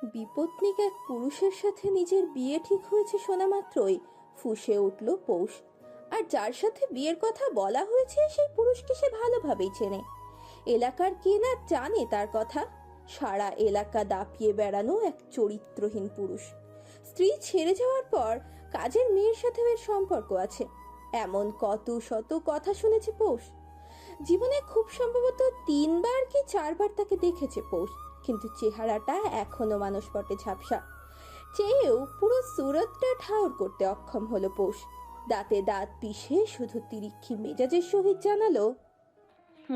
বিপত্নিক এক পুরুষের সাথে নিজের বিয়ে ঠিক হয়েছে শোনা মাত্রই ফুঁসে উঠল পৌষ। আর যার সাথে বিয়ের কথা বলা হয়েছে সেই পুরুষকে সে ভালোভাবেই চেনে। এলাকার কে না জানে তার কথা। সারা এলাকা দাপিয়ে বেড়ানো এক চরিত্রহীন পুরুষ। স্ত্রী ছেড়ে যাওয়ার পর কাজের মেয়ের সাথেও এর সম্পর্ক আছে, এমন কত শত কথা শুনেছে পৌষ। জীবনে খুব সম্ভবত 3বার কি 4বার তাকে দেখেছে পৌষ, কিন্তু চেহারাটা এখনো মানসপটে ঝাপসা। চেয়েও পুরো সুরতটা ঠাউর করতে অক্ষম হলো পৌষ। দাঁতে দাঁত পিষে শুধু তিরিক্ষি মেজাজের সহিত জানালো,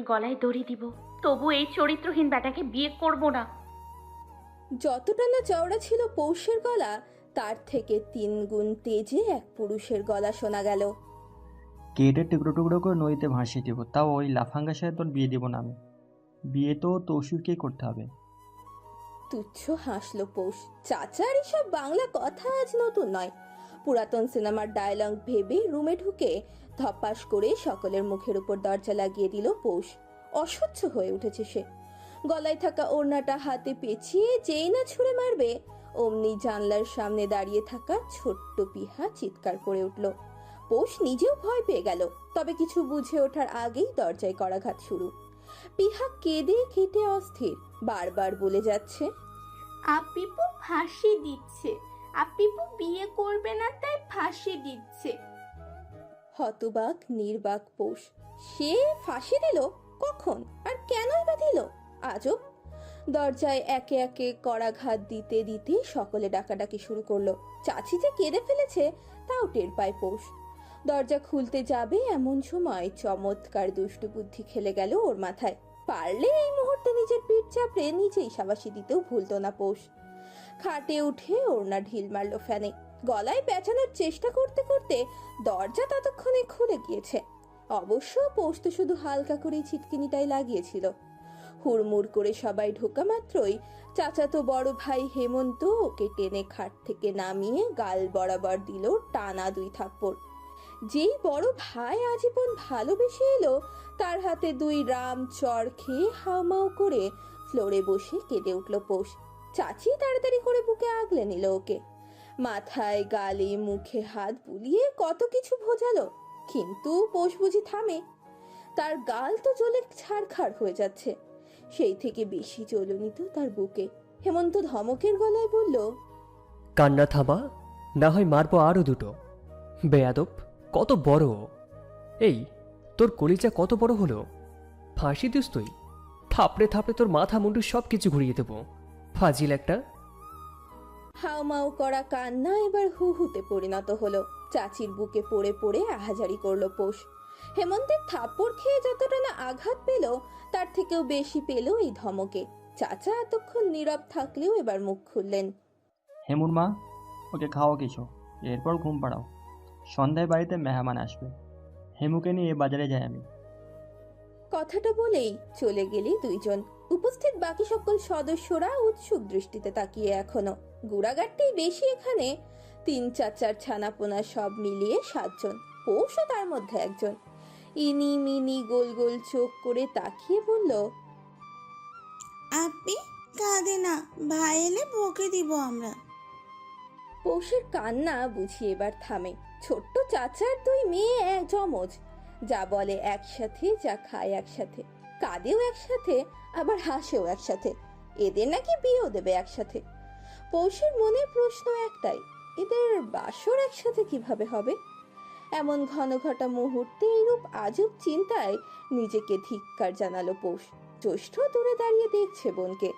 গলায় দড়ি দিব, তবু এই চরিত্রহীন ব্যাটাকে বিয়ে করব না। যতটা না চওড়া ছিল পৌষের গলা, তার থেকে 3 গুণ তেজে এক পুরুষের গলা শোনা গেল। কেটে টুকরো টুকরো করে নদীতে ভাসিয়ে দেবো, তাও ওই লাফাঙ্গার সাথে তোর বিয়ে দেবো না আমি। বিয়ে তো তৌসিফকেই করতে হবে। তুচ্ছ হাসলো পৌষ। চাচার এসব বাংলা কথা আজ নতুন নয়, পুরাতন সিনেমার ডায়লগ ভেবে রুমে ঢুকে ধপাস করে সকলের মুখের উপর দরজা লাগিয়ে দিল পৌষ। অসহ্য হয়ে উঠেছে সে। গলায় থাকা ওড়নাটা হাতে পেঁচিয়ে যেই না ছুঁড়ে মারবে, অমনি জানলার সামনে দাঁড়িয়ে থাকা ছোট্ট পিহা চিৎকার করে উঠল। পৌষ নিজেও ভয় পেয়ে গেল, তবে কিছু বুঝে ওঠার আগেই দরজায় করাঘাত শুরু। পিহা কেঁদে কেটে অস্থির, বারবার বলে যাচ্ছে, আপিপু ফাঁসি দিচ্ছে, আপিপু বিয়ে করবে না তাই ফাঁসি দিচ্ছে। হতবাক নির্বাক পৌষ। সে ফাঁসি দিল কখন আর কেনই বা দিল? আজব। দরজায় একে একে করাঘাত দিতে দিতে সকলে ডাকাডাকি শুরু করলো। চাচি যে কেঁদে ফেলেছে তাও টের পায় পৌষ। দরজা খুলতে যাবে এমন সময় চমৎকার দুষ্টু বুদ্ধি খেলে গেল ওর মাথায়। পারলে এই মুহূর্তে নিজের পিঠ চাপড়ে নিজেই সাবাসি দিতেও ভুলতো না পৌষ। খাটে উঠে ওড়না ঢিল মারলো ফ্যানে। গলায় পেঁচানোর চেষ্টা করতে করতে দরজা ততক্ষণে খুলে গিয়েছে। অবশ্য পৌষ তো শুধু হালকা করেই ছিটকিনিটাই লাগিয়েছিল। হুড়মুড় করে সবাই ঢোকা মাত্রই চাচাতো বড় ভাই হেমন্ত ওকে টেনে খাট থেকে নামিয়ে গাল বরাবর দিল টানা 2 থাপ্পড়। যেই বড় ভাই আজীবন ভালোবেসে এলো, তার হাতে 2 রাম চর খেয়ে হাউমাউ করে ফ্লোরে বসে কেঁদে উঠল পৌষ। চাচি তাড়াতাড়ি করে বুকে আগলে নিল ওকে। মাথায় গালে মুখে হাত বুলিয়ে কত কিছু বোঝালো, কিন্তু পৌষ বুঝি থামে। তার গাল তো জ্বলে ছারখার হয়ে যাচ্ছে, সেই থেকে বেশি জ্বলনি তো তার বুকে। হেমন্ত ধমকের গলায় বলল, কান্না থামা, না হয় মারবো আরো 2। বেয়াদব, কত বড়! এই তোর কলিজা কত বড় হলো? ফাঁসি দিস তুই? থাপড়ে থাপড়ে তোর মাথা মুন্ডু সব কিছু ঘুরিয়ে দেবো, ফাজিল একটা। হাউমাউ করা কান্না এবার হুহুতে পরিণত হলো। চাচির বুকে পড়ে পড়ে আহাজারি করলো পৌষ। হেমন্তের থাপ্পড় খেয়ে যতটা না আঘাত পেল, তার থেকেও বেশি পেল এই ধমকে। চাচা এতক্ষণ নীরব থাকলেও এবার মুখ খুললেন। হেমুর মা, ওকে খাওয়া কিছু, এরপর ঘুম পাড়াও। সন্ধ্যায় বাড়িতে মেহমান আসবে, হেমুকে নিয়ে বাজারে যাই আমি। কথাটা বলেই চলে গেলি 2 জন। উপস্থিত বাকি সকল সদস্যরা উৎসুক দৃষ্টিতে তাকিয়ে এখনো। গুড়াগাড়তেই বেশি এখানে। 3-4 ছানাপোনা সব মিলিয়ে 7 জন, পৌষও তার মধ্যে একজন। ইনি মিনি গোল গোল চোখ করে তাকিয়ে বলল, আপনি কাঁদে না, ভাই এলে বকে দিব আমরা। পৌষের কান্না বুঝি এবার থামে। ছোট্ট চাচার 2 মেয়ে এক জমজ, যা বলে একসাথে, যা খায় একসাথে, কাঁদেও একসাথে, আবার হাসেও একসাথে। এদের নাকি বিয়েও দেবে একসাথে। পৌষের মনে প্রশ্ন একটাই, এদের বাসর একসাথে কিভাবে হবে? এমন ঘনঘটা মুহূর্তে এইরূপ আজব চিন্তায় নিজেকে ধিক্কার জানালো পৌষ। জ্যৈষ্ঠ দূরে দাঁড়িয়ে দেখছে বোনকে।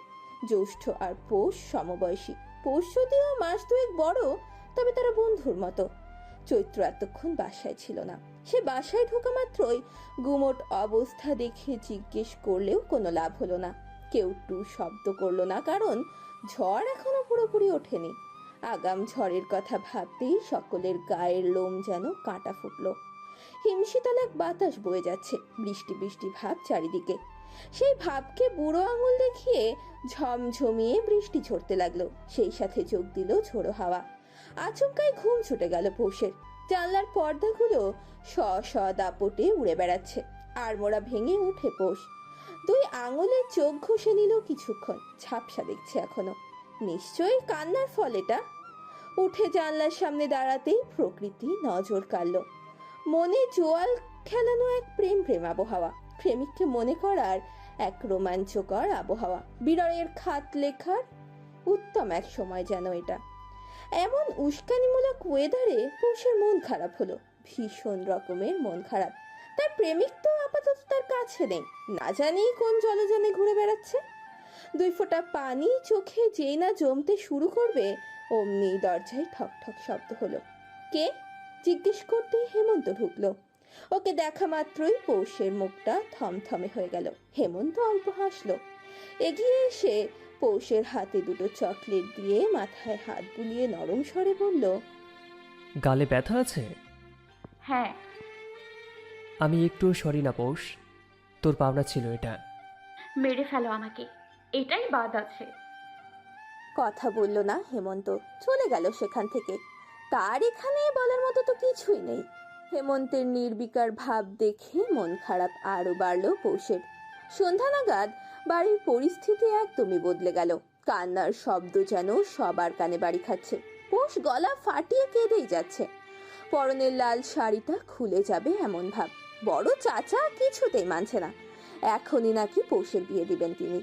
জ্যৈষ্ঠ আর পৌষ সমবয়সী। পৌষ যদিও মাস 2 বড়, তবে তারা বন্ধুর মতো। চৈত্র এতক্ষণ বাসায় ছিল না। সে বাসায় ঢোকা মাত্রই গুমোট অবস্থা দেখে জিজ্ঞেস করলেও কোনো লাভ হলো না। কেউ টু শব্দ করলো না, কারণ ঝড় এখনো পুরোপুরি ওঠেনি। আগাম ঝড়ের কথা ভাবতেই সকলের গায়ের লোম যেন কাঁটা ফুটলো। হিমশীতল এক বাতাস বয়ে যাচ্ছে, বৃষ্টি বৃষ্টি ভাব চারিদিকে। সেই ভাবকে বুড়ো আঙুল দেখিয়ে ঝমঝমিয়ে বৃষ্টি ঝরতে লাগলো। সেই সাথে যোগ দিল ঝোড়ো হাওয়া। আচমকাই ঘুম ছুটে গেল পৌষের। জানলার পর্দাগুলো শ দাপটে উড়ে বেড়াচ্ছে। আড়মোড়া ভেঙে উঠে পৌষ। 2 আঙুলে চোখ ঘষে নিল কিছুক্ষণ। ঝাপসা দেখছে এখনো। নিশ্চয়ই কান্নার ফল এটা। উঠে জানলার সামনে দাঁড়াতেই প্রকৃতি নজর কাড়ল। মনে জোয়াল খেলানো এক প্রেম প্রেম আবহাওয়া, প্রেমিককে মনে করার এক রোমাঞ্চকর আবহাওয়া, বিরয়ের খাত লেখার উত্তম এক সময় যেন এটা। এমন উস্কানিমূলক ওয়েদারে পৌষের মন খারাপ হলো, ভীষণ রকমের মন খারাপ। তার প্রেমিক তো আপাতত তার কাছে নেই, না জানি কোন জলযানে ঘুরে বেড়াচ্ছে। 2 ফোঁটা পানি চোখে যেই না জমতে শুরু করবে অমনি দরজায় ঠক ঠক শব্দ হলো। কে জিজ্ঞেস করতেই হেমন্ত ঢুকলো। ওকে দেখা মাত্রই পৌষের মুখটা থমথমে হয়ে গেল। হেমন্ত অল্প হাসলো, এগিয়ে এসে পৌষের হাতে 2টো চকলেট দিয়ে মাথায় হাত বুলিয়ে নরম স্বরে বলল, গালে ব্যথা আছে? হ্যাঁ। আমি একটু সরি না পৌষ, তোর পাওনা ছিল এটা। মেরে ফেলো আমাকে, এটাই বাদ আছে। কথা বলল না হেমন্ত, চলে গেল সেখান থেকে। তার এখানে বলার মতো তো কিছুই নেই। হেমন্তের নির্বিকার ভাব দেখে মন খারাপ আরো বাড়ল পৌষের। সন্ধ্যা নাগাদ বাড়ির পরিস্থিতি একদমই বদলে গেল। কান্নার শব্দ যেন সবার কানে বাড়ি খাচ্ছে। পৌষ গলা ফাটিয়ে কেঁদেই যাচ্ছে। পরনের লাল শাড়িটা খুলে যাবে এমন ভাব। বড় চাচা কিছুতেই মানছে না, এখনই নাকি পৌষের বিয়ে দিবেন তিনি।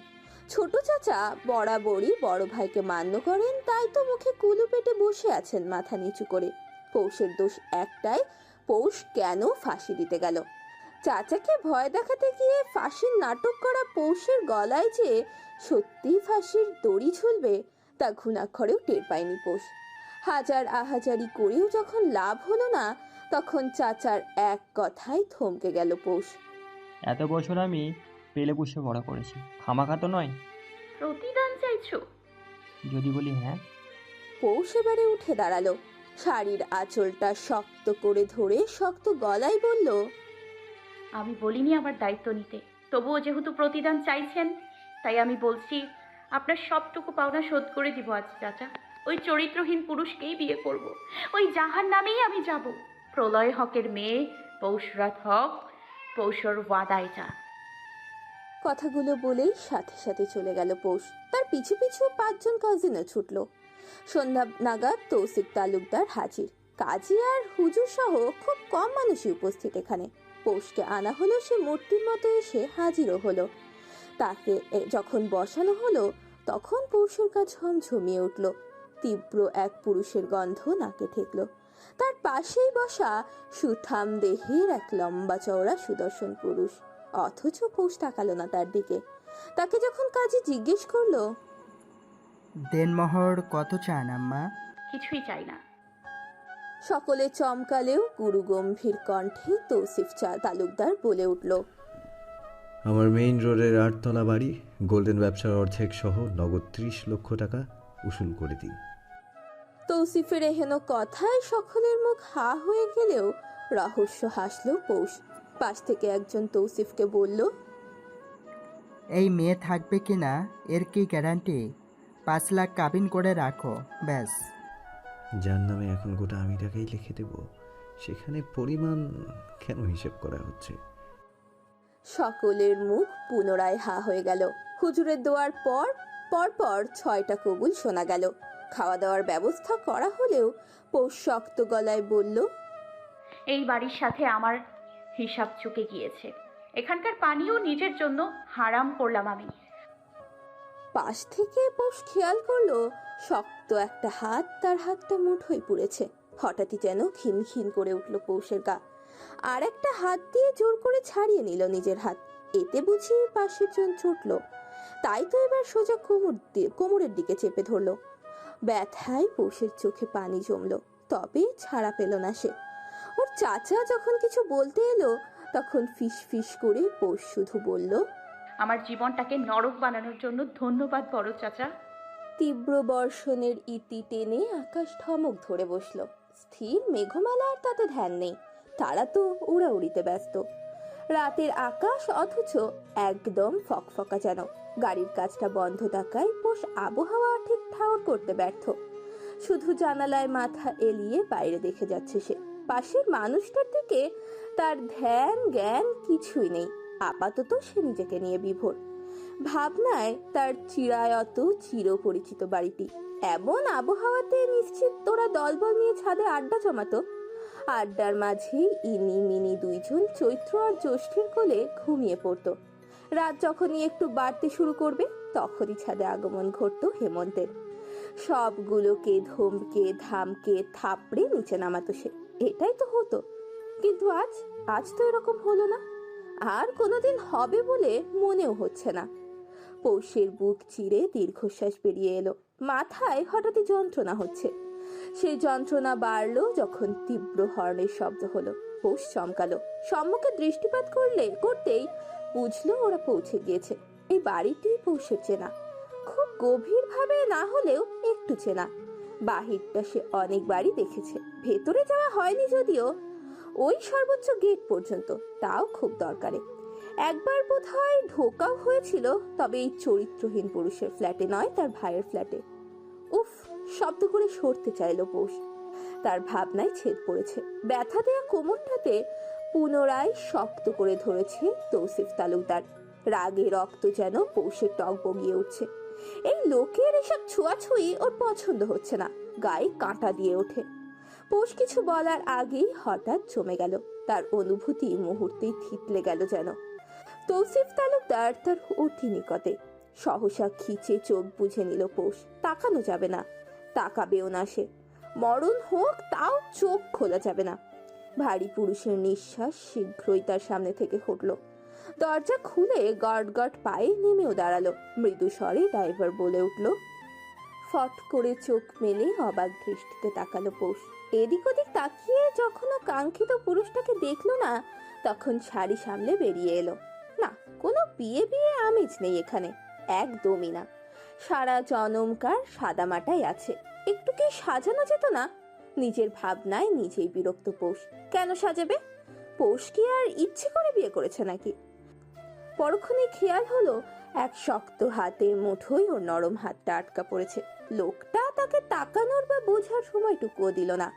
ছোট চাচা বরাবরই বড় ভাইকে মান্য করেন, তাই তো মুখে কুলু পেটে বসে আছেন মাথা নিচু করে। পৌষের দোষ একটাই, পৌষ কেন ফাঁসি দিতে গেল। চাচাকে ভয় দেখাতে গিয়ে ফাঁসির নাটক করা পৌষের গলায় যে সত্যি ফাঁসির দড়ি ঝুলবে তা ঘুণাক্ষরেও টের পায়নি পৌষ। হাজার আহাজারি করেও যখন লাভ হলো না, তখন চাচার এক কথায় থমকে গেল পৌষ। এত বছর আমি পেলে পুষে বড় করেছি, খামাখা তো নয়। প্রতিদান চাইছো? যদি বলি হ্যাঁ। পৌষ এবারে উঠে দাঁড়ালো, শাড়ির আঁচলটা শক্ত করে ধরে শক্ত গলায় বলল, আমি বলিনি আমার দায়িত্ব নিতে, তবুও যেহেতু প্রতিদান চাইছেন তাই আমি বলছি আপনার সবটুকু পাওনা শোধ করে দিব আজ চাচা। ওই চরিত্রহীন পুরুষকেই বিয়ে করব, ওই জাহার নামেই আমি যাব। প্রলয় হকের মেয়ে পৌষরাত হক, পৌষর ওয়াদায় যা। কথাগুলো বলেই সাথে সাথে চলে গেল পৌষ। তার পিছু পিছু 5 জন কাজিনও ছুটলো। সন্ধ্যা নাগাদ তৌসিফ তালুকদার হাজির, কাজী আর হুজুর সহ খুব কম মানুষই উপস্থিত এখানে। পৌষকে আনা হলো, সে মূর্তির মতো এসে হাজিরও হলো। তাকে যখন বসানো হলো তখন পৌষের গা ঝমঝমিয়ে উঠল। তীব্র এক পুরুষের গন্ধ নাকে ঠেকল। তার পাশেই বসা সুঠাম দেহের এক লম্বা চওড়া সুদর্শন পুরুষ, অথচ পৌষ তাকালো না তার দিকে। তাকে যখন কাজী জিজ্ঞেস করলো, দেনমোহর কত চান আম্মা? কিছুই চাই না। সকলে চমকালেও গুরু গম্ভীর কণ্ঠে তৌসিফ তালুকদার বলে উঠল, আমার মেইন রোডের 8তলা বাড়ি, গোল্ডেন ব্যবসার অর্ধেক সহ নগদ 30 লক্ষ টাকা উসুল করে দিন। তৌসিফের এহেন কথায় সকলের মুখ হা হয়ে গেলেও রহস্য হাসল পৌষ। পাশ থেকে একজন তৌসিফকে বলল, এই মেয়ে থাকবে কিনা এর কি গ্যারান্টি? 5 লাখ কাবিন করে রাখো ব্যাস। যার নামে এখন গোটা আমি টাকাই লিখে দেব, সেখানে পরিমাণ কেন হিসেব করা হচ্ছে? সকলের মুখ পুনরায় হা হয়ে গেল। হুজুরের দোয়ার পর পর 6টা কবুল শোনা গেল। খাওয়া দাওয়ার ব্যবস্থা করা হলেও পৌষ শক্ত গলায় বলল, এই বাড়ির সাথে আমার হিসাব চুকে গিয়েছে। এখানকার পানিও নিজের জন্য হারাম করলাম আমি। পাশ থেকে পৌষ খেয়াল করলো শক্ত একটা হাত তার হাতটা মুঠোয় পুড়েছে। হঠাৎই যেন খিনখিন করে উঠল পৌষের গা। আর একটা হাত দিয়ে জোর করে ছাড়িয়ে নিল নিজের হাত। এতে বুঝি পাশের জন ছুটল, তাই তো এবার সোজা কোমরের দিকে চেপে ধরলো। ব্যথায় পৌষের চোখে পানি জমলো, তবে ছাড়া পেল না সে। ওর চাচা যখন কিছু বলতে এলো তখন ফিস ফিস করে পৌষ শুধু বলল, আমার জীবনটাকে নরক বানানোর জন্য ধন্যবাদ বড় চাচা। তীব্র বর্ষণের ইতি টেনে আকাশ ধমক ধরে বসলো। স্থির মেঘমালা আর তাতে ধ্যান নেই, তারা তো উড়াউড়িতে ব্যস্ত। রাতের আকাশ অথচ একদম ফকফকা যেন। গাড়ির কাজটা বন্ধ থাকায় পৌষ আবহাওয়া ঠিক ঠাউর করতে ব্যর্থ। শুধু জানালায় মাথা এলিয়ে বাইরে দেখে যাচ্ছে সে। পাশের মানুষটার দিকে তার ধ্যান জ্ঞান কিছুই নেই। আপাতত সে নিজেকে নিয়ে বিভোর। ভাবনায় তার চিরায়ত চিরপরিচিত বাড়িটি। এমন আবহাওয়াতে নিশ্চিত তোরা দলবল নিয়ে ছাদে আড্ডা জমাতো। আড্ডার মাঝে ইনি মিনি দুইজন চৈত্র আর জ্যৈষ্ঠের কোলে ঘুমিয়ে পড়তো। রাত যখনই একটু বাড়তে শুরু করবে তখনই ছাদে আগমন ঘটতো হেমন্তের। সবগুলোকে ধমকে ধামকে থাপড়ে নিচে নামাতো সে। এটাই তো হতো, কিন্তু আজ তো এরকম হলো না, আর কোনোদিন হবে বলে মনেও হচ্ছে না। পৌষের বুক চিরে দীর্ঘশ্বাস বেরিয়ে এলো। মাথায় হঠাৎই যন্ত্রণা হচ্ছে। সেই যন্ত্রণা বাড়লো যখন তীব্র হর্নের শব্দ হলো। পৌষ চমকালো, সম্মুখে দৃষ্টিপাত করতেই বুঝলো ওরা পৌঁছে গিয়েছে। এই বাড়িটি পৌষের চেনা, খুব গভীর ভাবে না হলেও একটু চেনা। বাহিরটা সে অনেকবারই দেখেছে, ভেতরে যাওয়া হয়নি যদিও, ওই সর্বোচ্চ গেট পর্যন্ত, তাও খুব দরকারে। একবার বোধহয় ঢোকাও হয়েছিল, তবে এই চরিত্রহীন পুরুষের ফ্ল্যাটে নয়, তার ভাইয়ের ফ্ল্যাটে। উফ, শব্দ করে সরতে চাইল পৌষ। তার ভাবনায় ছেদ পড়েছে। ব্যথা দেয়া কোমরটাতে পুনরায় শক্ত করে ধরেছে তৌসিফ তালুকদার। রাগে রক্ত যেন পৌষের টক বগিয়ে উঠছে। এই লোকের এসব ছোঁয়াছুঁই ওর পছন্দ হচ্ছে না, গায়ে কাঁটা দিয়ে ওঠে। পৌষ কিছু বলার আগেই হঠাৎ জমে গেল। তার অনুভূতি মুহূর্তেই থিতলে গেল যেন। তৌসিফ তালুকদার তার অতি নিকটে। সহসা খিচে চোখ বুঝে নিল পৌষ। তাকানো যাবে না, তাকাবেও না সে। মরণ হোক তাও চোখ খোলা যাবে না। ভারী পুরুষের নিঃশ্বাস শীঘ্রই তার সামনে থেকে হটল। দরজা খুলে গট গট পায়ে নেমেও দাঁড়ালো। মৃদু স্বরে ড্রাইভার বলে উঠল। ফট করে চোখ মেলে অবাক দৃষ্টিতে তাকালো পৌষ। এদিক ওদিক তাকিয়ে যখন ও কাঙ্ক্ষিত পুরুষটাকে দেখলো না, তখন শাড়ি সামলে বেরিয়ে এলো। না, কোনো বিয়ে আমেজ নেই এখানে, একদমই না। সারা জনমকার সাদামাটাই আছে। একটু কি সাজানো যেত না? নিজের ভাবনায় নিজেই বিরক্ত পৌষ। কেন সাজাবে? পৌষ কি আর ইচ্ছে করে বিয়ে করেছে নাকি? পরক্ষণে খেয়াল হলো এক শক্ত হাতের মুঠোয় ওর নরম হাতটা আটকা পড়েছে। লোকটা তাকে তাকানোর বা বোঝার সময়টুকুও দিল না।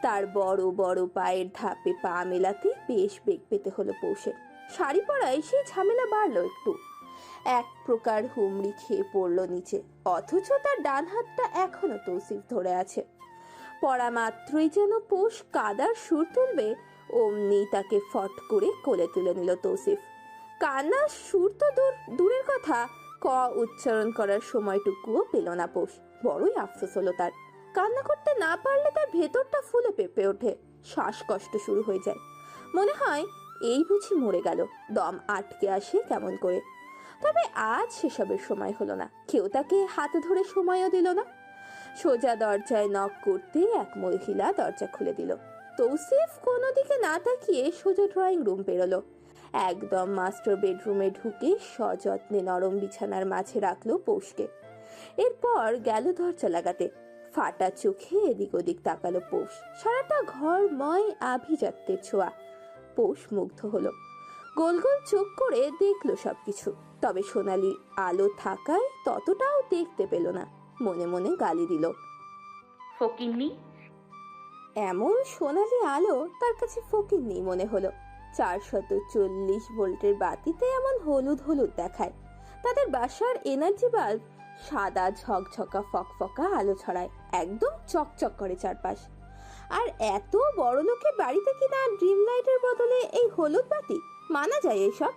তার বড় বড় পায়ের ধাপে পা মেলাতে বেশ বেগ পেতে হলো পৌষের। শাড়ি পরায় সেই ঝামেলা বাড়লো একটু। এক প্রকার হুমড়ি খেয়ে পড়লো নিচে, অথচ তার ডান হাতটা এখনো তৌসিফ ধরে আছে। পড়া মাত্রই যেন পৌষ কাদার সুর তুলবে, অমনি তাকে ফট করে কোলে তুলে নিল তৌসিফ। কান্নার সুর তো দূরের কথা, ক উচ্চারণ করার সময়টুকুও পেল না পৌষ। বড়ই আফসোস হলো তার। কান্না করতে না পারলে তার ভেতরটা ফুলে পেঁপে ওঠে, শ্বাসকষ্ট শুরু হয়ে যায়। মনে হয় এই বুঝি মরে গেল, দম আটকে আসে কেমন করে। তবে আজ সেসবের সময় হলো না। কেউ তাকে হাতে ধরে সময়ও দিল না। সোজা দরজায় নক করতে এক মহিলা দরজা খুলে দিল। তৌসিফ কোনো দিকে না তাকিয়ে সোজা ড্রয়িং রুম বেরোলো। একদম মাস্টার বেডরুমে ঢুকে সযত্নে নরম বিছানার মাঝে রাখলো পৌষকে। এরপর গেল দরজা লাগাতে। ফাটা চোখে এদিক ওদিক তাকালো পৌষ। সারাটা ঘরময় আভিজাত্যের ছোঁয়া। পৌষ মুগ্ধ হলো, গোল গোল চোখ করে দেখলো সবকিছু। তবে সোনালি আলো থাকায় ততটাও দেখতে পেল না। মনে মনে গালি দিল। ফকিন্নি। এমন সোনালি আলো তার কাছে ফকিন্নি মনে হলো। 440 ভোল্টের বাতিতে এমন হলুদ হলুদ দেখায়। তাদের বাসার এনার্জি বাল্ব সাদা ঝকঝকা ফকফকা আলো ছড়ায়, একদম চকচক করে চারপাশ। আর এত বড় লোকের বাড়িতে কিনা ড্রিম লাইটের বদলে এই হলুদ বাতি? মানা যায় এসব?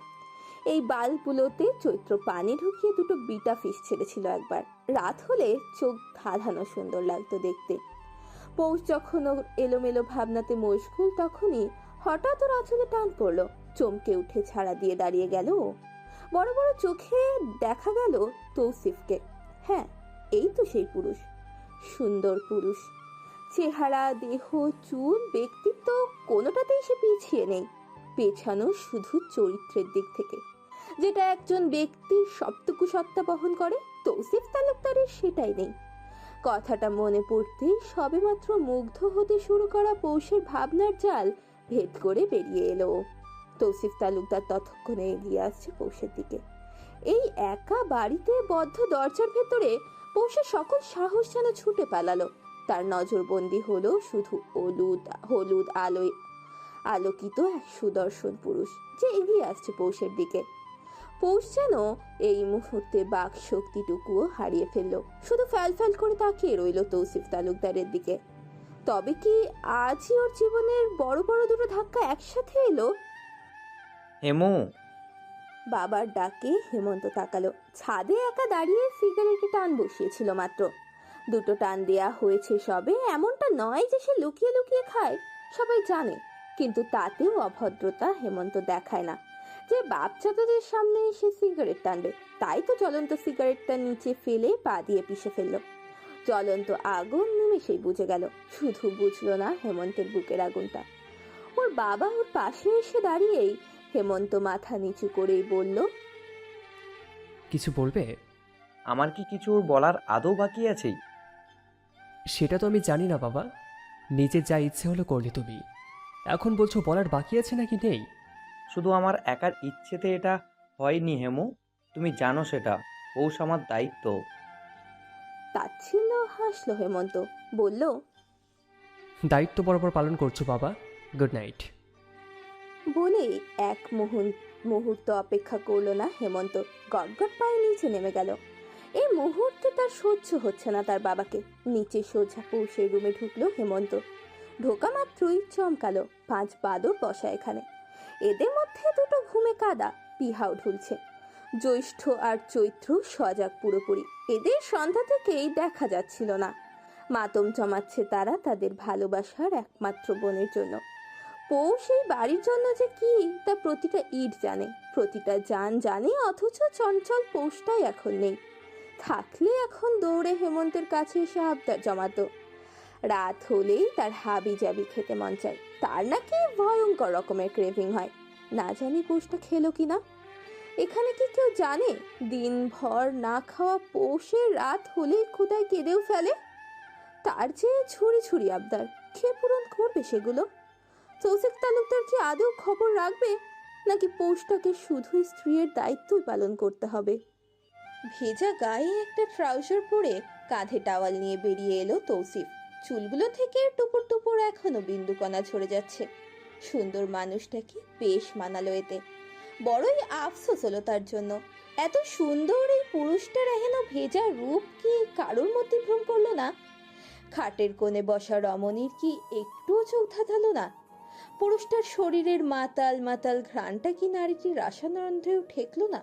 এই বাল্বগুলোতে চৈত্র পানি ঢুকিয়ে দুটো বিটা ফিশ ছেড়েছিল একবার। রাত হলে চোখ ধাঁধানো সুন্দর লাগতো দেখতে। পৌষ যখন ওর এলোমেলো ভাবনাতে মশগুল, তখনই হঠাৎ ওর আঁচলে টান পড়লো। চমকে উঠে ছাড়া দিয়ে দাঁড়িয়ে গেল। বড় বড় চোখে দেখা গেল তৌসিফকে। হ্যাঁ, এই তো সেই পুরুষ, সুন্দর পুরুষ। চেহারা, দেহ, চুল, ব্যক্তিত্ব কোনোটাতেই সে পিছিয়ে নেই। পেছানো শুধু চরিত্রের দিক থেকে, যেটা একজন ব্যক্তির সবটুকু সত্তা বহন করে, তৌসিফ তালুকদারের সেটাই নেই। কথাটা মনে পড়তেই সবেমাত্র মুগ্ধ হতে শুরু করা পৌষের ভাবনার জাল ভেদ করে বেরিয়ে এলো। তৌসিফ তালুকদার ততক্ষণে এগিয়ে আসছে পৌষের দিকে। এই একা বাড়িতে বদ্ধ দরজার ভেতরে পৌষের সকল সাহস যেন ছুটে পালালো। তার নজরবন্দি হলো শুধু হলুদ আলোয় আলোকিত এক সুদর্শন পুরুষ, যে এগিয়ে আসছে পৌষের দিকে। পৌষ যেন এই মুহূর্তে বাক শক্তিটুকুও হারিয়ে ফেলল, শুধু ফ্যাল ফ্যাল করে তাকিয়ে রইল তৌসিফ তালুকদারের দিকে। তবে কি আজই ওর জীবনের বড় বড় দুটো ধাক্কা একসাথে এলো? হেমু, বাবার ডাকে হেমন্ত তাকালো। ছাদে একা দাঁড়িয়ে সিগারেটে টান বসিয়েছিল মাত্র। দুটো টান দেয়া হয়েছে সবে, এমনটা নয় যে সে লুকিয়ে লুকিয়ে খায়, সবাই জানে। কিন্তু তাতেও অভদ্রতা হেমন্ত দেখায় না যে বাচ্চাদের সামনে এসে সিগারেট টানবে। তাই তো জ্বলন্ত সিগারেটটা নিচে ফেলে পা দিয়ে পিষে ফেলল। জ্বলন্ত আগুন নিমেষেই বুঝে গেল। শুধু বুঝলো না হেমন্তের বুকের আগুনটা। ওর বাবা ওর পাশে এসে দাঁড়িয়েই হেমন্ত মাথা নিচু করেই বলল, কিছু বলবে? আমার কি কিছু বলার আদৌ বাকি আছে? সেটা তো আমি জানি না বাবা, নিজের যা ইচ্ছে হলো করলে তুমি। এখন বলছো বলার বাকি আছে নাকি নেই? শুধু আমার একার ইচ্ছেতে এটা হয়নি হেমু, তুমি জানো সেটা। পৌষ আমার দায়িত্ব। তাচ্ছিল্য হাসলো হেমন্ত, বলল, দায়িত্ব বরাবর পালন করছো বাবা, গুড নাইট। বলে এক মুহূর্ত অপেক্ষা করলো না হেমন্ত, গটগট পায়ে নিচে নেমে গেল। এই মুহূর্তে তার সহ্য হচ্ছে না তার বাবাকে। নিচে সোজা পৌষের রুমে ঢুকলো হেমন্ত। ঢোকা মাত্রই চমকালো, 5 বাদর বসা এখানে। এদের মধ্যে দুটো ঘুমে কাদা, পিহাও ঢুলছে। জ্যৈষ্ঠ আর চৈত্র সজাগ পুরোপুরি। এদের সন্ধ্যা থেকেই দেখা যাচ্ছিল না। মাতম জমাচ্ছে তারা তাদের ভালোবাসার একমাত্র বোনের জন্য। পৌষ এই বাড়ির জন্য যে কি তা প্রতিটা ইট জানে, প্রতিটা জান জানে, অথচ চঞ্চল পৌষটাই এখন নেই। থাকলে এখন দৌড়ে হেমন্তের কাছে এসে আবদার জমাতো। রাত হলেই তার হাবি জাবি খেতে মন চায়। তার নাকি ভয়ঙ্কর রকমের ক্রেভিং হয়। না জানি পৌষটা খেলো কিনা। এখানে কি কেউ জানে দিনভর না খাওয়া পৌষের রাত হলেই ক্ষুধায় কেঁদেও ফেলে? তার যে ছুরি ছুরি আবদার, খেয়ে পূরণ করবে সেগুলো? তৌসিফ তালুকদার কি আদৌ খবর রাখবে, নাকি পৌষটাকে শুধু স্ত্রীর দায়িত্বই পালন করতে হবে? ভেজা গায়ে একটা ট্রাউজার পরে কাঁধে টাওয়াল নিয়ে বেরিয়ে এলো তৌসিফ। চুলগুলো থেকে টুপুর টুপুর এখনো বিন্দুকণা ঝরে যাচ্ছে। সুন্দর মানুষটাকে বেশ মানালো এতে। বড়ই আফসোস হলো তার জন্য। এত সুন্দর এই পুরুষটার এহেন ভেজা রূপ কি কারোর মধ্যে ভ্রম করলো না? খাটের কোণে বসা রমণীর কি একটুও চোখ ধাঁধালো না? পুরুষটার শরীরের মাতাল মাতাল ঘ্রাণটা কি নারীটির রাসানন্দ্রেও ঠেকলো না?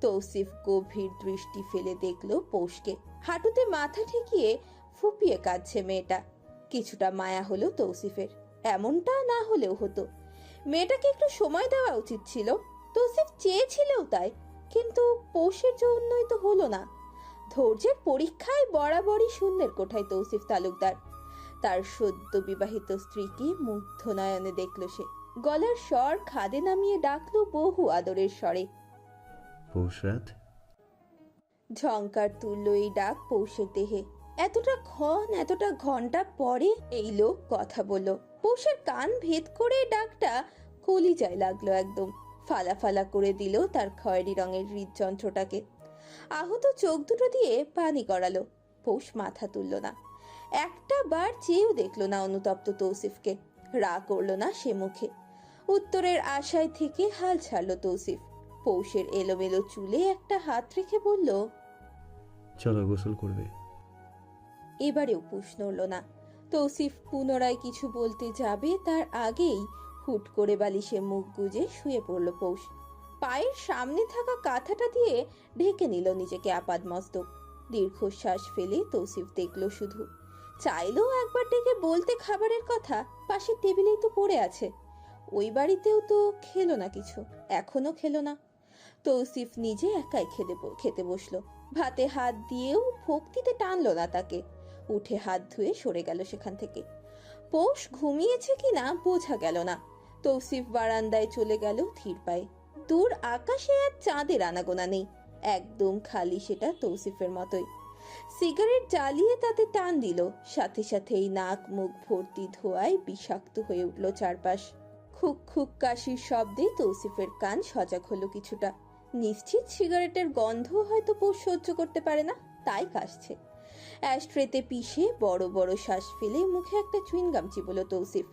তৌসিফ গভীর দৃষ্টি ফেলে দেখলো পৌষকে। হাঁটুতে মাথা ঠেকিয়ে ফুপিয়ে কাঁদছে মেয়েটা। কিছুটা মায়া হলো তৌসিফের। এমনটা না হলেও হতো। মেয়েটাকে একটু সময় দেওয়া উচিত ছিল। তৌসিফ চেয়েছিলেও তাই, কিন্তু পৌষের জন্যই তো হলো না। ধৈর্যের পরীক্ষায় বরাবরই শূন্যের কোঠায় তৌসিফ তালুকদার। তার সদ্য বিবাহিত স্ত্রীকে মুগ্ধ নয়নে দেখলো সে। গলার স্বর খাদে নামিয়ে ডাকলো বহু আদরের স্বরে। পৌষ রাত। ঝংকার তুললো এই ডাক পৌষের দেহে। এতটা ঘন্টা পরে এই লোক কথা বলল। পৌষের কান ভেদ করে ডাকটা কলিজায় লাগলো একদম। ফালা ফালা করে দিল তার খয়েরি রঙের হৃদযন্ত্রটাকে। আহত চোখ দুটো দিয়ে পানি গড়ালো। পৌষ মাথা তুলল না। একটা বার চেয়েও দেখলো না অনুতপ্ত তৌসিফকে। রাগ করলো না সে মুখে। উত্তরের আশায় থেকে হাল ছাড়লো তৌসিফ। পৌষের এলোমেলো চুলে একটা হাত রেখে বলল, চলো গোসল করবে। এবারেও পুষ নড়ল না। তৌসিফ পুনরায় কিছু বলতে যাবে তার আগেই হুট করে বালিশে মুখ গুজে শুয়ে পড়ল পৌষ। পায়ের সামনে থাকা কাঁথাটা দিয়ে ঢেকে নিল নিজেকে আপাদ মস্তক। দীর্ঘশ্বাস ফেলে তৌসিফ দেখলো শুধু। চাইলো একবার ডেকে বলতে খাবারের কথা, পাশের টেবিলেই তো পড়ে আছে। ওই বাড়িতেও তো খেলো না কিছু, এখনো খেলো না। তৌসিফ নিজে একাই খেতে বসলো। ভাতে হাত দিয়েও ভক্তিতে টানলো না তাকে। উঠে হাত ধুয়ে সরে গেল সেখান থেকে। পৌষ ঘুমিয়েছে কিনা বোঝা গেল না। তৌসিফ বারান্দায় চলে গেল ধীর পায়ে। দূর আকাশে আর চাঁদের আনাগোনা নেই, একদম খালি সেটা তৌসিফের মতোই। সিগারেট জ্বালিয়ে তাতে টান দিল, সাথে সাথেই নাক মুখ ভর্তি ধোঁয়ায় বিষাক্ত হয়ে উঠল চারপাশ। খুক খুক কাশির শব্দে তৌসিফের কান সজাগ হলো কিছুটা। নিশ্চিত সিগারেটের গন্ধ হয়তো পৌষ সহ্য করতে পারে না, তাই কাশছে। অ্যাশট্রেতে পিষে বড় বড় শ্বাস ফেলে মুখে একটা চুইংগাম চিবল তৌসিফ।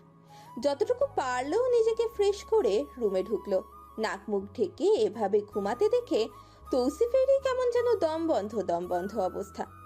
যতটুকু পারলেও নিজেকে ফ্রেশ করে রুমে ঢুকলো। নাক মুখ ঢেকে এভাবে ঘুমাতে দেখে তৌসিফেরই কেমন যেন দম বন্ধ অবস্থা।